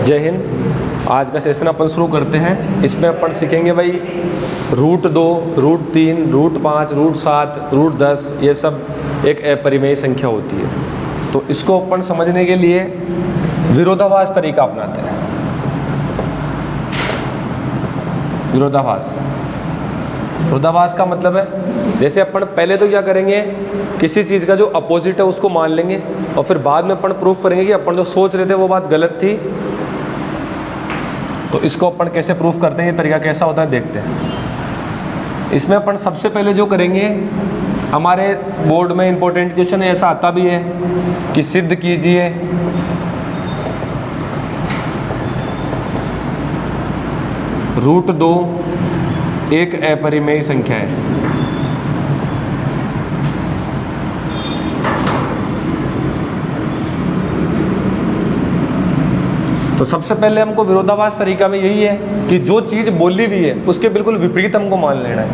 जय हिंद। आज का सेशन अपन शुरू करते हैं। इसमें अपन सीखेंगे भाई √2, √3, √5, √7, √10 ये सब एक अपरिमेय संख्या होती है। तो इसको अपन समझने के लिए विरोधाभास तरीका अपनाते हैं। विरोधाभास का मतलब है जैसे अपन पहले तो क्या करेंगे, किसी चीज़ का जो अपोजिट है उसको मान लेंगे और फिर बाद में अपन प्रूफ करेंगे कि अपन जो सोच रहे थे वो बात गलत थी। तो इसको अपन कैसे प्रूफ करते हैं, ये तरीका कैसा होता है देखते हैं। इसमें अपन सबसे पहले जो करेंगे, हमारे बोर्ड में इंपॉर्टेंट क्वेश्चन ऐसा आता भी है कि सिद्ध कीजिए √2 एक अपरिमेय संख्या है। तो सबसे पहले हमको विरोधाभास तरीका में यही है कि जो चीज़ बोली हुई है उसके बिल्कुल विपरीत हमको मान लेना है।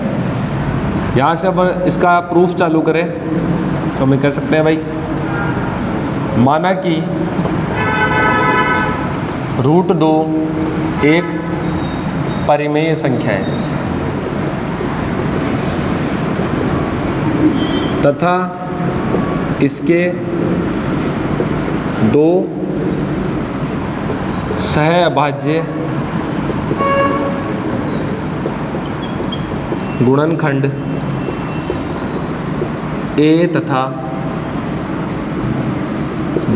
यहाँ से अब इसका प्रूफ चालू करें तो हम कह सकते हैं भाई, माना कि √2 एक परिमेय संख्या है तथा इसके दो सहअभाज्य गुणनखंड A तथा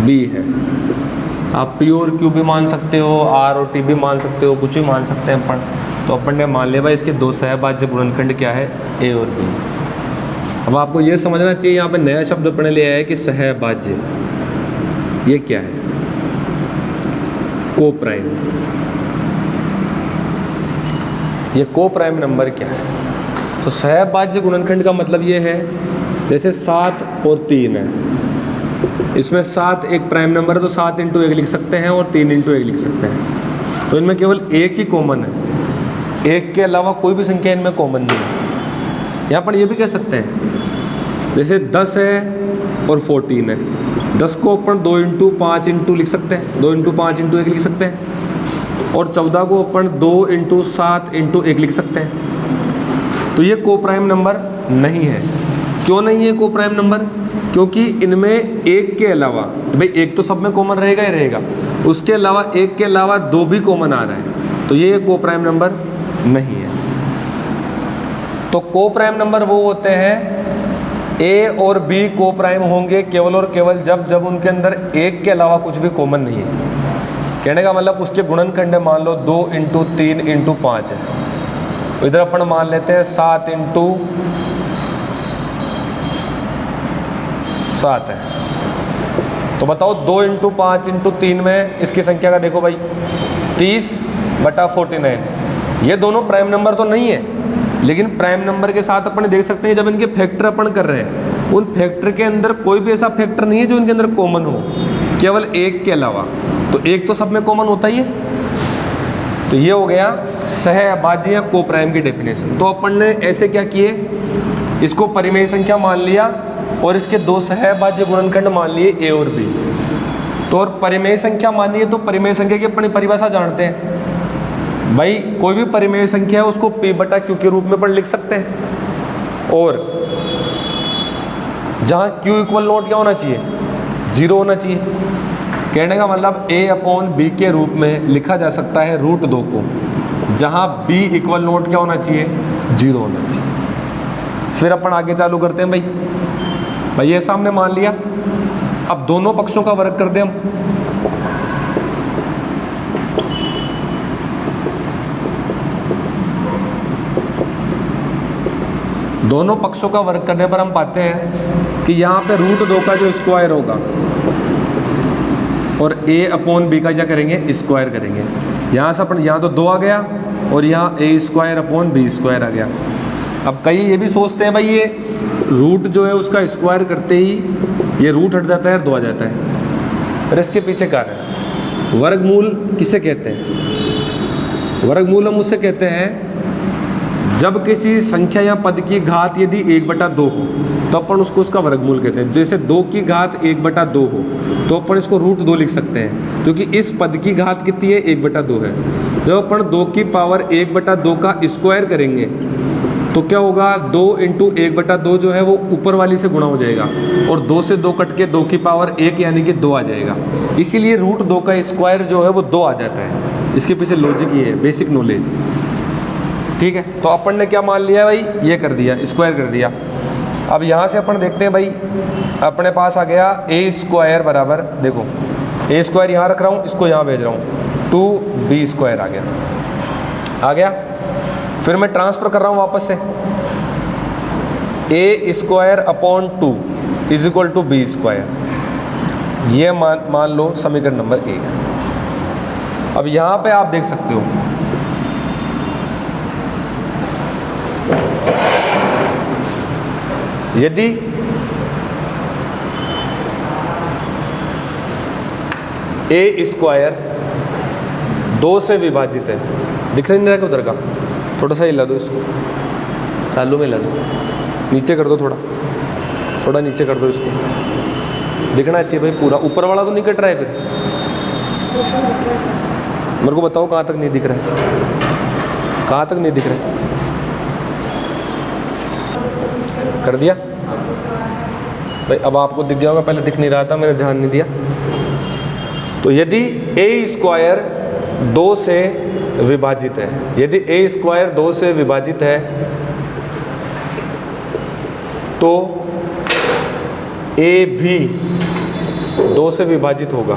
B है। आप P और Q भी मान सकते हो, R और T भी मान सकते हो, कुछ भी मान सकते हैं अपन। तो अपन ने मान लिया भाई इसके दो सहअभाज्य गुणनखंड क्या है, A और B। अब आपको ये समझना चाहिए, यहाँ पे नया शब्द अपने लिया है कि सहअभाज्य, ये क्या है, कोप्राइम। ये कोप्राइम नंबर क्या है? तो सहअभाज्य गुणनखंड का मतलब ये है, जैसे 7 और 3 है, इसमें 7 एक प्राइम नंबर है तो 7 × 1 लिख सकते हैं और 3 × 1 लिख सकते हैं। तो इनमें केवल एक ही कॉमन है, एक के अलावा कोई भी संख्या इनमें कॉमन नहीं है। यहाँ पर ये भी कह सकते हैं, जैसे 10 है और 14 है, 10 को अपन 2 × 5 × लिख सकते हैं, 2 × 5 × 1 लिख सकते हैं, और 14 को अपन 2 × 7 × 1 लिख सकते हैं। तो ये कोप्राइम नंबर नहीं है। क्यों नहीं है कोप्राइम नंबर? क्योंकि इनमें एक के अलावा, भाई एक तो सब में कॉमन रहेगा ही रहेगा, उसके अलावा एक के अलावा 2 भी कॉमन आ रहा है, तो ये कोप्राइम नंबर नहीं है। तो कोप्राइम नंबर वो होते हैं, A और B कोप्राइम होंगे केवल और केवल जब उनके अंदर एक के अलावा कुछ भी कॉमन नहीं है। कहने का मतलब उसके गुणनखंड मान लो 2 × 3 × 5 है, इधर अपन मान लेते हैं 7 × 7 है। तो बताओ 2 × 5 × 3 में इसकी संख्या का देखो भाई, 30/49। ये दोनों प्राइम नंबर तो नहीं है, लेकिन प्राइम नंबर के साथ अपन देख सकते हैं जब इनके फैक्टर अपन कर रहे हैं, उन फैक्टर के अंदर कोई भी ऐसा फैक्टर नहीं है जो इनके अंदर कॉमन हो, केवल एक के अलावा। तो एक तो सब में कॉमन होता ही है। तो ये हो गया सहअभाज्य या कोप्राइम की डेफिनेशन। तो अपन ने ऐसे क्या किए, इसको परिमेय संख्या मान लिया और इसके दो सहअभाज्य गुणनखंड मान लिए A और B। तो और परिमेय संख्या मानी है तो परिमेय संख्या की अपनी परिभाषा जानते हैं भाई, कोई भी परिमेय संख्या है उसको P/Q के रूप में अपन लिख सकते हैं, और जहाँ Q = क्या होना चाहिए, 0 होना चाहिए। कहने का मतलब A/B के रूप में लिखा जा सकता है √2 को, जहाँ B = क्या होना चाहिए, 0 होना चाहिए। फिर अपन आगे चालू करते हैं भाई ये सामने मान लिया। अब दोनों पक्षों का वर्ग कर दें हम। दोनों पक्षों का वर्ग करने पर हम पाते हैं कि यहाँ पे √2 का जो स्क्वायर होगा और A/B का क्या करेंगे, स्क्वायर करेंगे। यहाँ से अपन, यहाँ तो 2 आ गया और यहाँ A²/B² आ गया। अब कई ये भी सोचते हैं भाई ये रूट जो है उसका स्क्वायर करते ही ये रूट हट जाता है और 2 आ जाता है, पर इसके पीछे कारण है। वर्गमूल किसे कहते हैं? वर्गमूल हम उससे कहते हैं जब किसी संख्या या पद की घात यदि 1/2 हो तो अपन उसको उसका वर्गमूल कहते हैं। जैसे 2 की घात 1/2 हो तो अपन इसको √2 लिख सकते हैं, क्योंकि इस पद की घात कितनी है, 1/2 है। जब अपन 2 की पावर 1/2 का स्क्वायर करेंगे तो क्या होगा, 2 × 1/2 जो है वो ऊपर वाली से गुणा हो जाएगा और 2 से 2 कट के 2 की पावर 1 यानी कि 2 आ जाएगा। इसीलिए √2 का स्क्वायर जो है वो 2 आ जाता है। इसके पीछे लॉजिक ये है, बेसिक नॉलेज। ठीक है, तो अपन ने क्या मान लिया भाई, ये कर दिया, स्क्वायर कर दिया। अब यहाँ से अपन देखते हैं भाई, अपने पास आ गया a² बराबर, देखो a² यहाँ रख रहा हूँ, इसको यहाँ भेज रहा हूँ, 2b² आ गया। फिर मैं ट्रांसफ़र कर रहा हूँ वापस से, a² / 2 = b²। ये मान लो समीकरण नंबर 1। अब यहाँ पे आप देख सकते हो यदि a² 2 से विभाजित है, दिख नहीं रहा उधर का, थोड़ा सा हिला दो इसको, चालू में हिला दो, नीचे कर दो, थोड़ा नीचे कर दो इसको, दिखना चाहिए भाई पूरा। ऊपर वाला तो नहीं कट रहा है, फिर मेरे को बताओ कहाँ तक नहीं दिख रहा है, कहाँ तक नहीं दिख रहा है, कर दिया भाई। अब आपको दिख गया होगा, पहले दिख नहीं रहा था, मैंने ध्यान नहीं दिया। तो यदि a² 2 से विभाजित है, यदि a² 2 से विभाजित है तो a भी 2 से विभाजित होगा।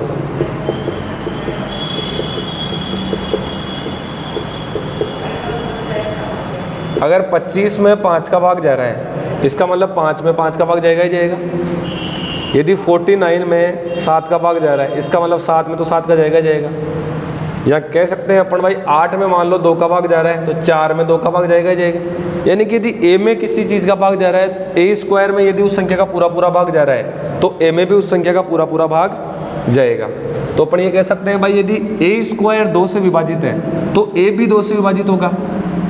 अगर 25 में 5 का भाग जा रहा है, इसका मतलब 5 में 5 का भाग जाएगा ही जाएगा। यदि 49 में 7 का भाग जा रहा है, इसका मतलब 7 में तो 7 का जाएगा ही जाएगा। या कह सकते हैं अपन भाई 8 में मान लो 2 का भाग जा रहा है, तो 4 में 2 का भाग जाएगा ही जाएगा। यानी कि यदि a में किसी चीज़ का भाग जा रहा है, a² में यदि उस संख्या का पूरा भाग जा रहा है, तो a में भी उस संख्या का पूरा भाग जाएगा। तो अपन ये कह सकते हैं भाई, यदि a² 2 से विभाजित है तो a भी 2 से विभाजित होगा,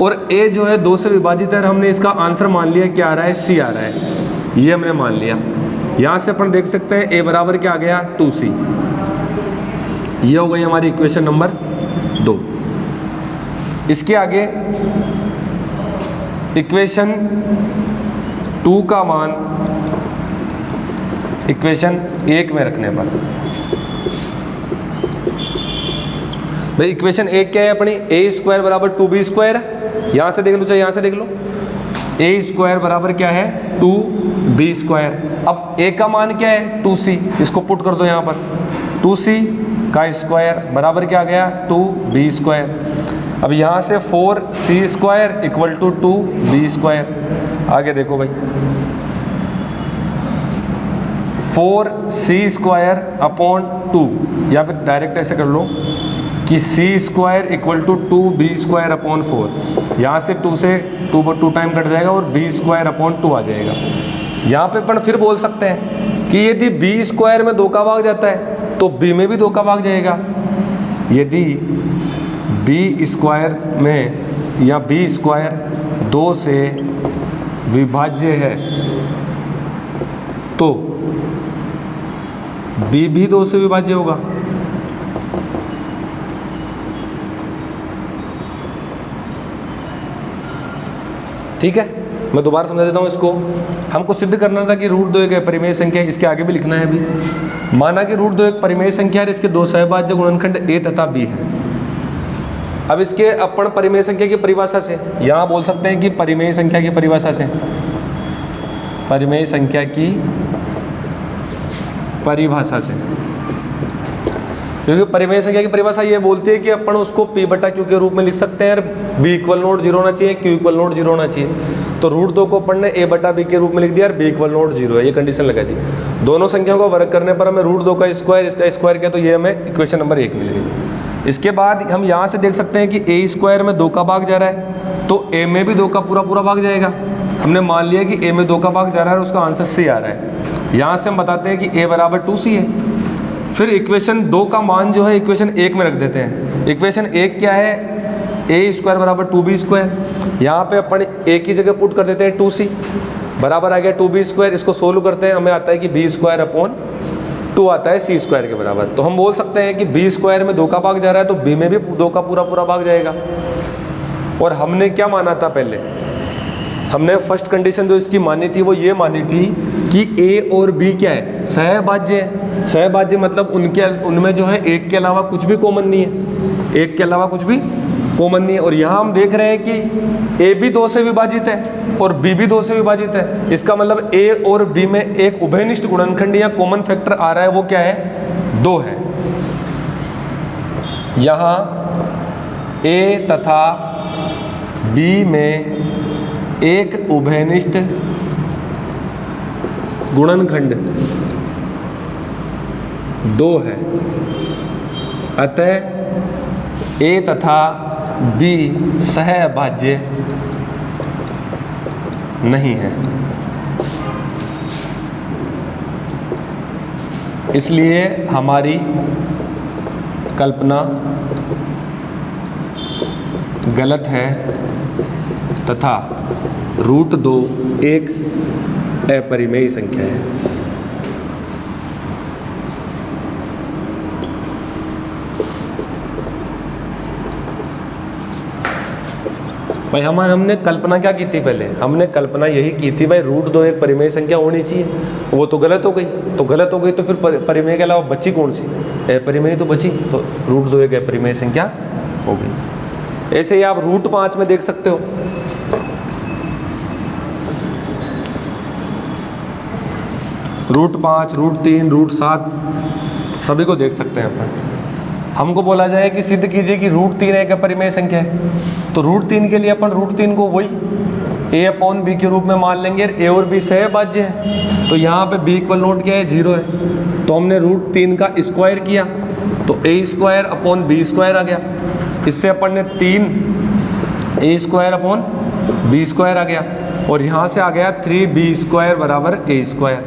और a जो है 2 से विभाजित है। हमने इसका आंसर मान लिया, क्या आ रहा है, c आ रहा है, ये हमने मान लिया। यहाँ से अपन देख सकते हैं a बराबर क्या आ गया, 2c। ये हो गई हमारी इक्वेशन नंबर 2। इसके आगे इक्वेशन 2 का मान इक्वेशन 1 में रखने पर भाई, इक्वेशन 1 क्या है अपनी, a² बराबर 2b²। यहाँ से देख लो, चाहे यहाँ से देख लो, a² बराबर क्या है, 2b²। अब a का मान क्या है, 2c, इसको पुट कर दो यहाँ पर, 2c का स्क्वायर बराबर क्या आ गया, 2b²। अब यहाँ से 4c² = 2b²। आगे देखो भाई, 4c² / 2, या फिर डायरेक्ट ऐसे कर लो कि c² = 2b²/4। यहाँ से 2 टाइम कट जाएगा और b²/2 आ जाएगा। यहाँ पे अपन फिर बोल सकते हैं कि यदि b² में 2 का भाग जाता है तो b में भी 2 का भाग जाएगा। यदि b² में या b² 2 से विभाज्य है तो b भी 2 से विभाज्य होगा। ठीक है, मैं दोबारा समझा देता हूँ इसको। हमको सिद्ध करना था कि √2 एक परिमेय संख्या है, इसके आगे भी लिखना है अभी। माना कि √2 एक परिमेय संख्या है, इसके 2 सहभाज्य गुणनखंड a तथा b है। अब इसके अपन परिमेय संख्या की परिभाषा से यहाँ बोल सकते हैं कि परिमेय संख्या की परिभाषा से, परिमेय संख्या की परिभाषा से, क्योंकि परिमेय संख्या की परिभाषा ये बोलती है कि अपन उसको p/q के रूप में लिख सकते हैं, b = 0 होना चाहिए, q = 0 होना चाहिए। तो √2 को अपन ने a/b के रूप में लिख दिया और b = 0 है, ये कंडीशन लगा दी। दोनों संख्याओं का वर्ग करने पर हमें √2 का स्क्वायर, इसका स्क्वायर किया, तो ये हमें इक्वेशन नंबर 1 मिल गई। इसके बाद हम यहाँ से देख सकते हैं कि a² में 2 का भाग जा रहा है तो a में भी 2 का पूरा भाग जाएगा। हमने मान लिया कि a में 2 का भाग जा रहा है और उसका आंसर c आ रहा है। यहाँ से हम बताते हैं कि a बराबर 2c है। फिर इक्वेशन 2 का मान जो है इक्वेशन 1 में रख देते हैं। इक्वेशन 1 क्या है, ए स्क्वायर बराबर 2b²। यहाँ पे अपन ए की जगह पुट कर देते हैं 2c बराबर आ गया 2b²। इसको सोल्व करते हैं, हमें आता है कि b²/2 आता है c² के बराबर। तो हम बोल सकते हैं कि b² में 2 का भाग जा रहा है तो b में भी 2 का पूरा भाग जाएगा। और हमने क्या माना था पहले, हमने फर्स्ट कंडीशन जो इसकी मानी थी वो ये मानी थी कि a और b क्या है, सहभाज्य है। सहभाज्य मतलब उनमें जो है एक के अलावा कुछ भी कॉमन नहीं है, एक के अलावा कुछ भी कॉमन नहीं है। और यहाँ हम देख रहे हैं कि a भी 2 से विभाजित है और b भी 2 से विभाजित है। इसका मतलब a और b में एक उभयनिष्ठ गुणनखंड या कॉमन फैक्टर आ रहा है, वो क्या है, 2 है। यहाँ a तथा b में एक उभयनिष्ठ गुणनखंड 2 है, अतः a तथा b सहभाज्य नहीं है। इसलिए हमारी कल्पना गलत है तथा √2 एक अपरिमेय संख्या है। भाई हमने कल्पना क्या की थी पहले, हमने कल्पना यही की थी भाई √2 एक परिमेय संख्या होनी चाहिए, वो तो गलत हो गई। तो गलत हो गई तो फिर परिमेय के अलावा बची कौन सी, अपरिमेय तो बची, तो √2 एक अपरिमेय संख्या हो गई। ऐसे ही आप √5 में देख सकते हो, √5, √3, √7 सभी को देख सकते हैं अपन। हमको बोला जाए कि सिद्ध कीजिए कि √3 एक अपरिमेय संख्या है, तो √3 के लिए अपन √3 को वही a/b के रूप में मान लेंगे। a और b सहभाज्य है, तो यहाँ पे b इक्वल नोट क्या है, 0 है। तो हमने √3 का स्क्वायर किया तो a²/b² आ गया। इससे अपन ने 3a²/b² आ गया, और यहाँ से आ गया 3b² बराबर a²।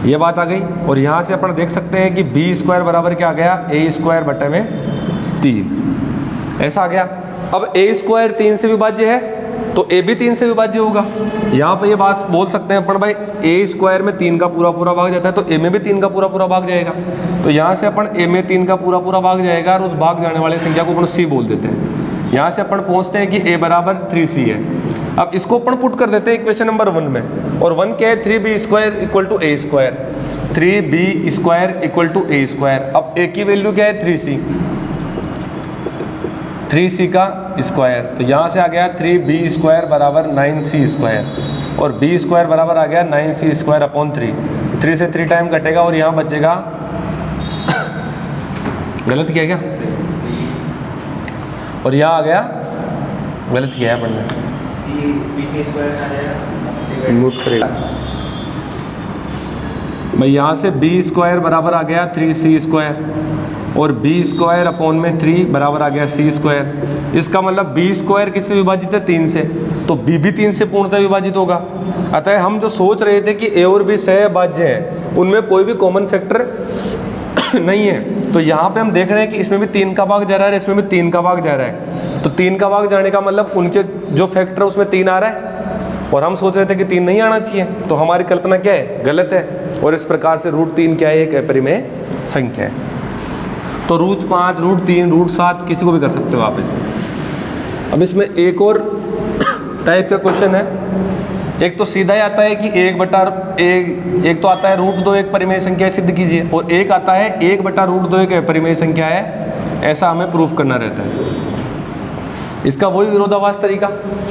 ये बात आ गई। और यहाँ से अपन देख सकते हैं कि b² बराबर क्या आ गया, a²/3 ऐसा आ गया। अब a² 3 से विभाज्य है तो a भी 3 से विभाज्य होगा। यहाँ पे ये बात बोल सकते हैं अपन भाई a² में 3 का पूरा भाग जाता है तो a में भी 3 का पूरा भाग जाएगा। तो यहाँ से अपन a में 3 का पूरा भाग जाएगा और उस भाग जाने वाले संख्या को अपन c बोल देते हैं। यहाँ से अपन पहुँचते हैं कि a बराबर 3c है। अब इसको अपन पुट कर देते हैं इक्वेशन नंबर 1 में, और 1 क्या है, 3b² = a², 3b² = a²। अब a की वैल्यू क्या है, 3c का स्क्वायर, तो यहाँ से आ गया 3b² बराबर 9c², और b² बराबर आ गया 9c²/3। 3 से 3 टाइम कटेगा और यहाँ बचेगा गलत किया क्या, और यहाँ आ गया गलत किया है अपन ने, नोट करेगा भाई। यहाँ से b² बराबर आ गया 3c² और b²/3 बराबर आ गया c²। इसका मतलब b² किससे विभाजित है, 3 से, तो b भी 3 से पूर्णतः विभाजित होगा। अतः हम जो सोच रहे थे कि a और b सहभाज्य है, उनमें कोई भी कॉमन फैक्टर नहीं है। तो यहाँ पे हम देख रहे हैं कि इसमें भी 3 का भाग जा रहा है, इसमें भी 3 का भाग जा रहा है। तो 3 का भाग जाने का मतलब उनके जो फैक्टर है उसमें 3 आ रहा है, और हम सोच रहे थे कि 3 नहीं आना चाहिए। तो हमारी कल्पना क्या है, गलत है। और इस प्रकार से √3 क्या है, एक अपरिमेय संख्या है। तो √5, √3, √7 किसी को भी कर सकते हो आप इसे। अब इसमें एक और टाइप का क्वेश्चन है। एक तो सीधा ही आता है कि एक तो आता है √2 एक परिमेय संख्या सिद्ध कीजिए, और एक आता है 1/√2 एक अपरिमेय संख्या है, ऐसा हमें प्रूफ करना रहता है। इसका वही विरोधाभास तरीका।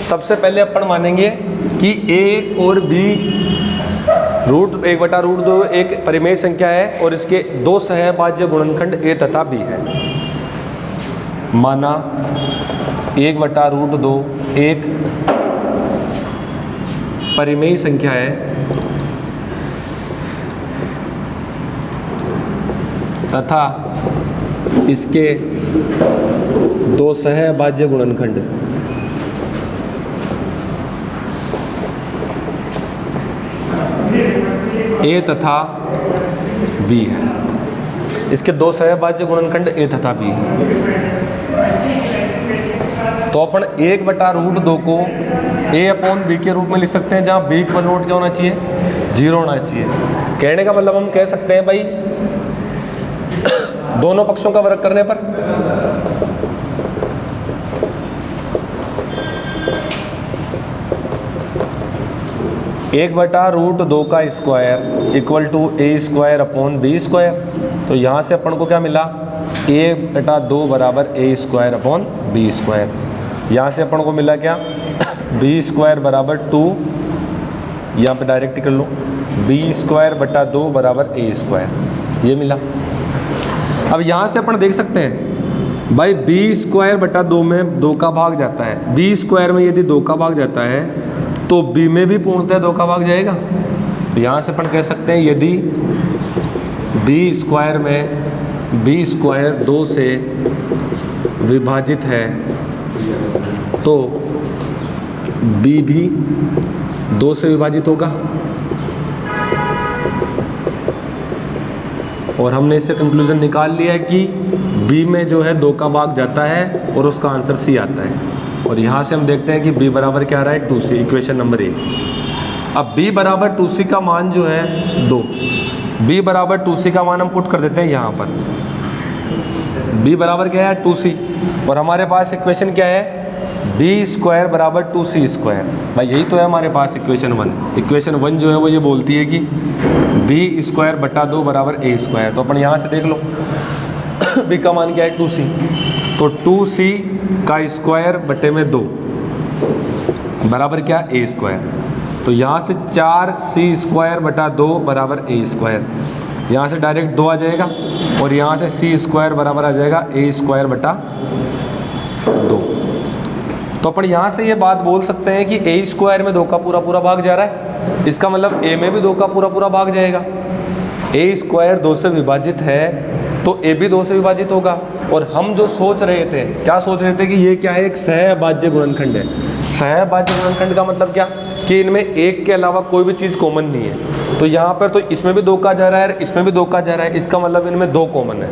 सबसे पहले अपन मानेंगे कि a और b √1/√2 एक परिमेय संख्या है और इसके 2 सहभाज्य गुणनखंड a तथा b है। माना 1/√2 एक परिमेय संख्या है तथा इसके 2 सहभाज्य गुणनखंड a तथा b है। इसके 2 सहभाज्य गुणनखंड a तथा b है। तो अपन 1/√2 को a/b के रूप में लिख सकते हैं, जहाँ b इक्वल नोट क्या होना चाहिए, 0 होना चाहिए। कहने का मतलब हम कह सकते हैं भाई दोनों पक्षों का वर्ग करने पर एक बटा √2 का स्क्वायर इक्वल टू a²/b²। तो यहाँ से अपन को क्या मिला, 1/2 बराबर a²/b²। यहाँ से अपन को मिला क्या, b² बराबर 2, यहाँ पे डायरेक्ट कर लो, b²/2 बराबर a², ये मिला। अब यहाँ से अपन देख सकते हैं भाई b²/2 में 2 का भाग जाता है, b² में यदि 2 का भाग जाता है तो b में भी पूर्णतः 2 का भाग जाएगा। तो यहाँ से अपन कह सकते हैं यदि b² में b² 2 से विभाजित है तो b भी 2 से विभाजित होगा। और हमने इससे कंक्लूजन निकाल लिया है कि b में जो है 2 का भाग जाता है और उसका आंसर c आता है। और यहाँ से हम देखते हैं कि b बराबर क्या आ रहा है, 2c, इक्वेशन नंबर 1। अब b बराबर 2c का मान जो है 2, b बराबर 2c का मान हम पुट कर देते हैं यहाँ पर। b बराबर क्या है, 2c, और हमारे पास इक्वेशन क्या है, b² बराबर 2c²। भाई यही तो है हमारे पास इक्वेशन 1। इक्वेशन 1 जो है वो ये बोलती है कि b²/2 बराबर a²। तो अपन यहाँ से देख लो b का मान क्या है, 2c, तो 2c का स्क्वायर बटे में 2 बराबर क्या, a²। तो यहाँ से 4c²/2 बराबर a²। यहाँ से डायरेक्ट 2 आ जाएगा और यहाँ से c² बराबर आ जाएगा a²/2। तो अपन यहाँ से ये बात बोल सकते हैं कि a² में 2 का पूरा भाग जा रहा है, इसका मतलब a में भी 2 का पूरा भाग जाएगा। a² 2 से विभाजित है तो a भी 2 से विभाजित होगा। और हम जो सोच रहे थे, क्या सोच रहे थे कि ये क्या है, एक सहभाज्य गुणनखंड है। सहभाज्य गुणनखंड का मतलब क्या, कि इनमें एक के अलावा कोई भी चीज़ कॉमन नहीं है। तो यहाँ पर तो इसमें भी 2 का जा रहा है, इसमें भी 2 का जा रहा है, इसका मतलब इनमें 2 कॉमन है।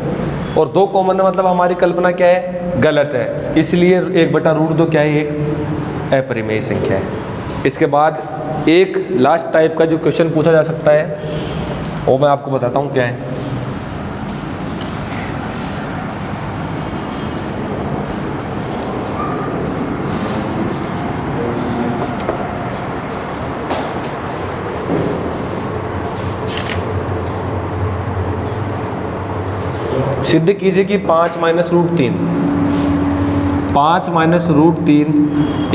और 2 कॉमन है मतलब हमारी कल्पना क्या है, गलत है। इसलिए 1/√2 क्या है, एक अपरिमेय संख्या है। इसके बाद एक लास्ट टाइप का जो क्वेश्चन पूछा जा सकता है वो मैं आपको बताता हूँ क्या है। सिद्ध कीजिए कि 5 - √3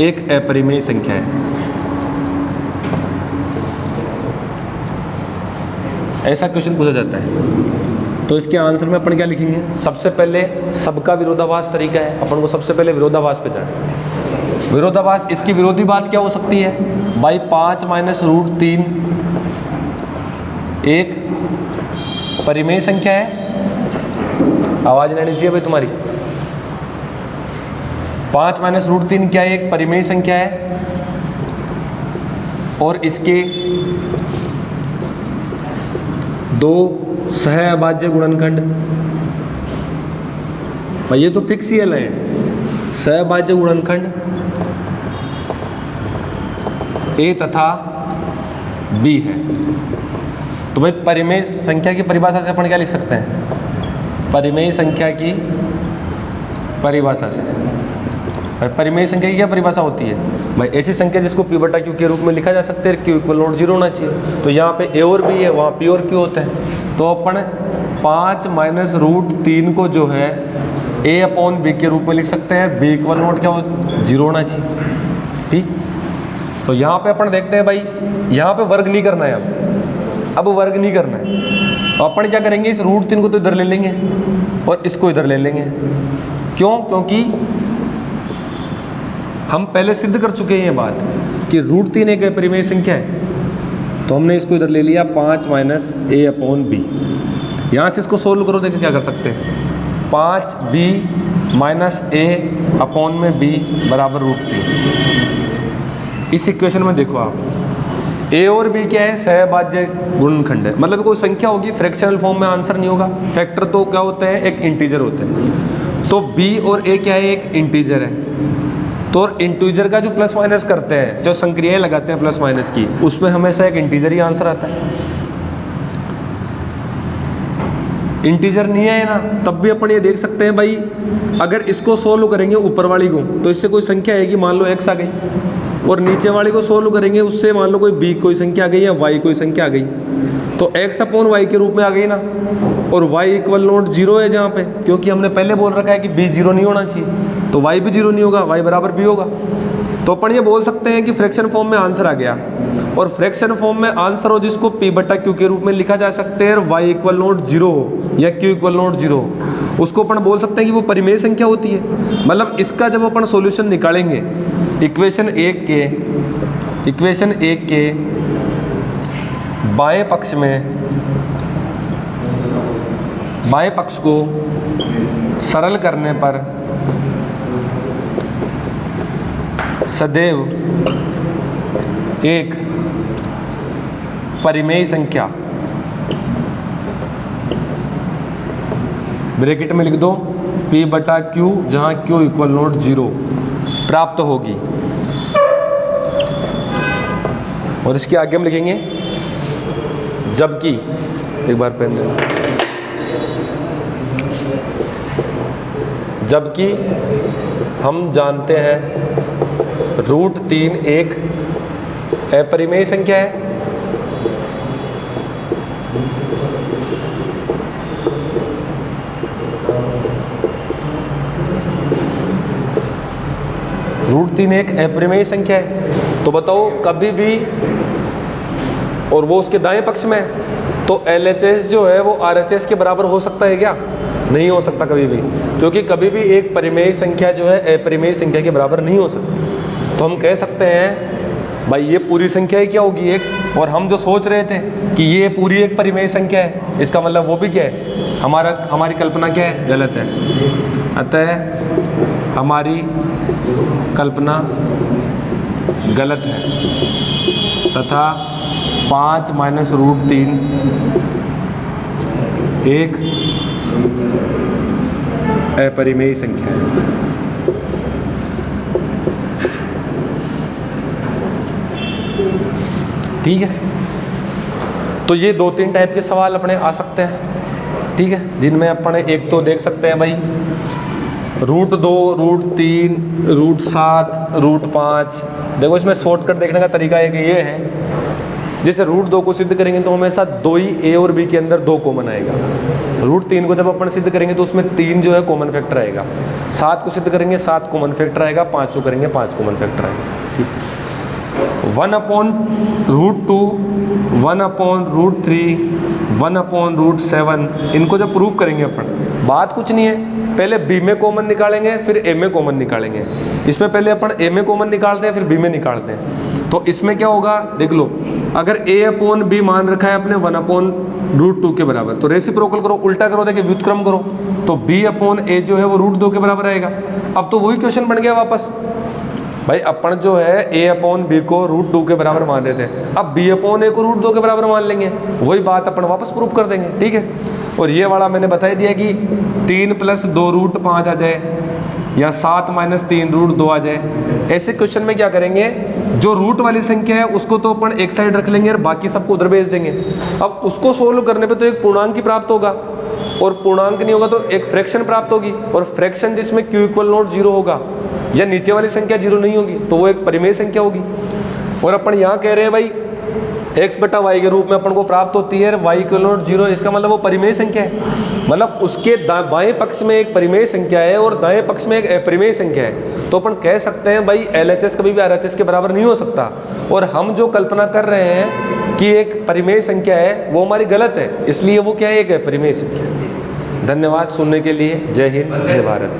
एक अपरिमेय संख्या है। ऐसा क्वेश्चन पूछा जाता है। तो इसके आंसर में अपन क्या लिखेंगे, सबसे पहले सबका विरोधाभास तरीका है, अपन को सबसे पहले विरोधाभास पे जाए। विरोधाभास, इसकी विरोधी बात क्या हो सकती है भाई, 5 - √3 एक परिमेय संख्या है। आवाज लेनी चाहिए भाई तुम्हारी। 5 - √3 क्या एक परिमेय संख्या है और इसके 2 सहअभाज्य गुणनखंड। भाई ये तो फिक्स ही है, सहअभाज्य गुणनखंड a तथा b है। तो भाई परिमेय संख्या की परिभाषा से अपन क्या लिख सकते हैं, परिमेय संख्या की परिभाषा से। भाई परिमेय संख्या की क्या परिभाषा होती है भाई, ऐसी संख्या जिसको p/q के रूप में लिखा जा सकते हैं, q = 0 होना चाहिए। तो यहाँ पे a और b है, वहाँ p और q होते हैं। तो अपन 5 - √3 को जो है a/b के रूप में लिख सकते हैं, b = क्या 0 होना चाहिए। ठीक, तो यहाँ पे अपन देखते हैं भाई, यहाँ पे वर्ग नहीं करना है, अब वर्ग नहीं करना है। तो अपन क्या करेंगे, इस √3 को तो इधर ले लेंगे और इसको इधर ले लेंगे। क्यों, क्योंकि हम पहले सिद्ध कर चुके हैं ये बात कि √3 एक अपरिमेय संख्या है। तो हमने इसको इधर ले लिया 5 - a/b। यहाँ से इसको सोल्व करो, देखो क्या कर सकते हैं। 5b - a/b बराबर √3। इस इक्वेशन में देखो आप, a और b क्या है, सहभाज्य गुणनखंड है। मतलब कोई संख्या होगी फ्रैक्शनल फॉर्म में, आंसर नहीं होगा। फैक्टर तो क्या होते हैं, एक इंटीजर होते हैं। तो b और a क्या है, एक इंटीजर है। तो इंटीजर का जो प्लस माइनस करते हैं, जो संक्रियाएं लगाते हैं प्लस माइनस की, उसमें हमेशा एक इंटीजर ही आंसर आता है। इंटीजर नहीं है ना, तब भी अपन ये देख सकते हैं भाई, अगर इसको सोल्व करेंगे ऊपर वाली को तो इससे कोई संख्या आएगी, मान लो x आ गई, और नीचे वाली को सोल्व करेंगे उससे मान लो कोई b कोई संख्या आ गई या y कोई संख्या आ गई, तो x अपॉन y के रूप में आ गई ना, और y इक्वल नोट 0 है जहाँ पे, क्योंकि हमने पहले बोल रखा है कि b 0 नहीं होना चाहिए, तो y भी 0 नहीं होगा, y बराबर b होगा। तो अपन ये बोल सकते हैं कि फ्रैक्शन फॉर्म में आंसर आ गया, और फ्रैक्शन फॉर्म में आंसर हो जिसको p बटा q के रूप में लिखा जा सकते हैं, y इक्वल नोट 0 हो या q इक्वल नोट 0 हो, उसको अपन बोल सकते हैं कि वो परिमेय संख्या होती है। मतलब इसका जब अपन सॉल्यूशन निकालेंगे इक्वेशन 1 के बाएं पक्ष को सरल करने पर सदैव एक परिमेय संख्या, ब्रैकेट में लिख दो p बटा q, जहाँ q इक्वल नोट 0 प्राप्त होगी। और इसके आगे हम लिखेंगे जबकि, एक बार पेन दे, जबकि हम जानते हैं √3 एक अपरिमेय संख्या है, √3 एक अपरिमेय संख्या है। तो बताओ कभी भी, और वो उसके दाएं पक्ष में है, तो LHS जो है वो RHS के बराबर हो सकता है क्या? नहीं हो सकता कभी भी, क्योंकि कभी भी एक परिमेय संख्या जो है अपरिमेय संख्या के बराबर नहीं हो सकती। तो हम कह सकते हैं भाई ये पूरी संख्या ही क्या होगी एक, और हम जो सोच रहे थे कि ये पूरी एक परिमेय संख्या है, इसका मतलब वो भी क्या है, हमारी कल्पना क्या है, गलत है। अतः हमारी कल्पना गलत है तथा 5 माइनस √3 एक अपरिमेय संख्या है। ठीक है, तो ये 2-3 टाइप के सवाल अपने आ सकते हैं, ठीक है, जिनमें अपन एक तो देख सकते हैं भाई √2, √3, √7, √5। देखो इसमें शॉर्टकट देखने का तरीका एक ये है, जैसे √2 को सिद्ध करेंगे तो हमेशा 2 ही a और b के अंदर 2 कॉमन आएगा। √3 को जब अपन सिद्ध करेंगे तो उसमें 3 जो है कॉमन फैक्टर आएगा। 7 को सिद्ध करेंगे 7 कॉमन फैक्टर आएगा। 5 को करेंगे 5 कॉमन फैक्टर आएगा। ठीक, 1/√2, 1/√3, 1/√7, इनको जब प्रूफ करेंगे अपन, बात कुछ नहीं है, पहले b में कॉमन निकालेंगे फिर a में कॉमन निकालेंगे। इसमें पहले अपन a में कॉमन निकालते हैं फिर b में निकालते हैं। तो इसमें क्या होगा देख लो, अगर a/b मान रखा है अपने 1/√2 के बराबर, तो रेसिप्रोकल करो, उल्टा करो, देखिए व्युत्क्रम करो, तो b/a जो है वो √2 के बराबर आएगा। अब तो वही क्वेश्चन बन गया वापस, भाई अपन जो है a/b को √2 के बराबर मान रहे थे, अब b/a को √2 के बराबर मान लेंगे, वही बात अपन वापस प्रूफ कर देंगे। ठीक है, और ये वाला मैंने बता दिया कि 3 + 2 √5 आ जाए या 7 - 3 √2 आ जाए। ऐसे क्वेश्चन में क्या करेंगे, जो रूट वाली संख्या है उसको तो अपन एक साइड रख लेंगे और बाकी सबको उधर भेज देंगे। अब उसको सोल्व करने पे तो एक पूर्णांक ही प्राप्त होगा, और पूर्णांक नहीं होगा तो एक फ्रैक्शन प्राप्त होगी, और फ्रैक्शन जिसमें q = 0 होगा या नीचे वाली संख्या 0 नहीं होगी तो वो एक परिमेय संख्या होगी। और अपन यहाँ कह रहे हैं भाई x/y के रूप में अपन को प्राप्त होती है y = 0, इसका मतलब वो परिमेय संख्या है, मतलब उसके बाएं पक्ष में एक परिमेय संख्या है और दाएं पक्ष में एक अपरिमेय संख्या है। तो अपन कह सकते हैं भाई LHS कभी भी RHS के बराबर नहीं हो सकता, और हम जो कल्पना कर रहे हैं कि एक परिमेय संख्या है वो हमारी गलत है, इसलिए वो क्या है, एक अपरिमेय संख्या। धन्यवाद सुनने के लिए। जय हिंद, जय भारत।